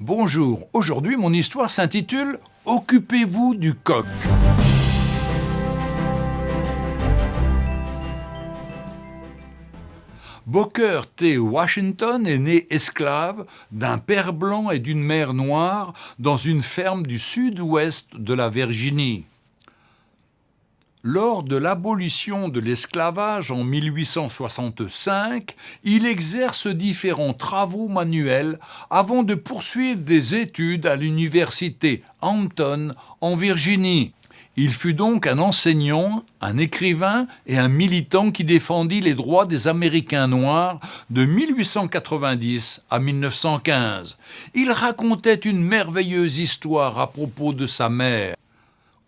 Bonjour, aujourd'hui mon histoire s'intitule « Occupez-vous du coq ». Booker T. Washington est né esclave d'un père blanc et d'une mère noire dans une ferme du sud-ouest de la Virginie. Lors de l'abolition de l'esclavage en 1865, il exerce différents travaux manuels avant de poursuivre des études à l'université Hampton en Virginie. Il fut donc un enseignant, un écrivain et un militant qui défendit les droits des Américains noirs de 1890 à 1915. Il racontait une merveilleuse histoire à propos de sa mère.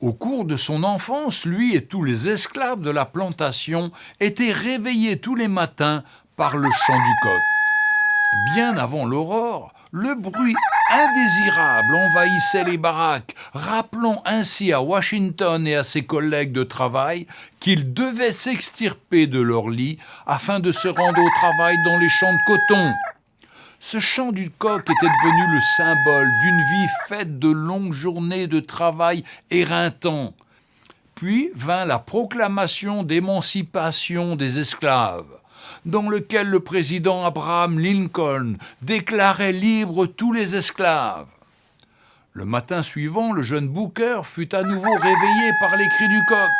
Au cours de son enfance, lui et tous les esclaves de la plantation étaient réveillés tous les matins par le chant du coq. Bien avant l'aurore, le bruit indésirable envahissait les baraques, rappelant ainsi à Washington et à ses collègues de travail qu'ils devaient s'extirper de leur lit afin de se rendre au travail dans les champs de coton. Ce chant du coq était devenu le symbole d'une vie faite de longues journées de travail éreintant. Puis vint la proclamation d'émancipation des esclaves, dans lequel le président Abraham Lincoln déclarait libres tous les esclaves. Le matin suivant, le jeune Booker fut à nouveau réveillé par les cris du coq.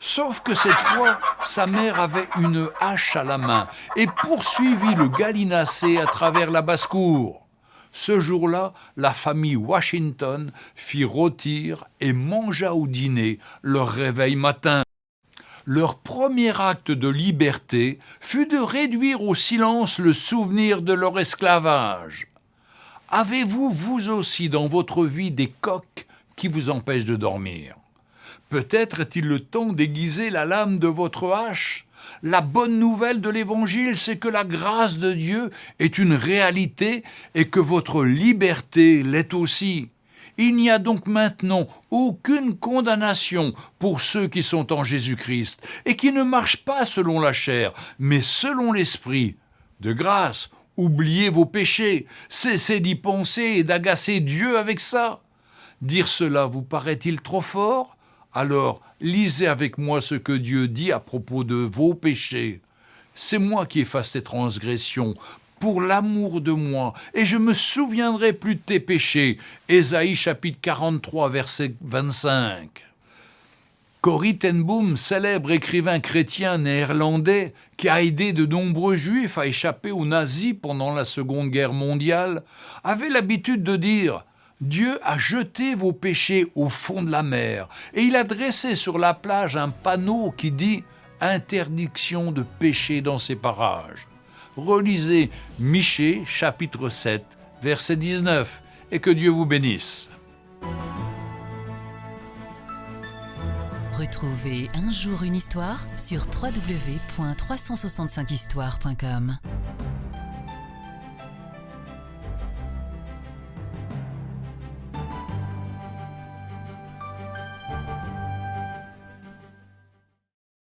Sauf que cette fois, sa mère avait une hache à la main et poursuivit le gallinacé à travers la basse-cour. Ce jour-là, la famille Washington fit rôtir et mangea au dîner leur réveil matin. Leur premier acte de liberté fut de réduire au silence le souvenir de leur esclavage. Avez-vous, vous aussi, dans votre vie, des coqs qui vous empêchent de dormir ? Peut-être est-il le temps d'aiguiser la lame de votre hache. La bonne nouvelle de l'Évangile, c'est que la grâce de Dieu est une réalité et que votre liberté l'est aussi. Il n'y a donc maintenant aucune condamnation pour ceux qui sont en Jésus-Christ et qui ne marchent pas selon la chair, mais selon l'Esprit. De grâce, oubliez vos péchés, cessez d'y penser et d'agacer Dieu avec ça. Dire cela vous paraît-il trop fort ? Alors, lisez avec moi ce que Dieu dit à propos de vos péchés. C'est moi qui efface tes transgressions, pour l'amour de moi, et je me souviendrai plus de tes péchés. Ésaïe chapitre 43, verset 25. Corrie ten Boom, célèbre écrivain chrétien néerlandais qui a aidé de nombreux juifs à échapper aux nazis pendant la Seconde Guerre mondiale, avait l'habitude de dire « Dieu a jeté vos péchés au fond de la mer et il a dressé sur la plage un panneau qui dit « Interdiction de pécher dans ces parages ». Relisez Michée, chapitre 7, verset 19, et que Dieu vous bénisse. Retrouvez Un jour une histoire sur www.365histoire.com.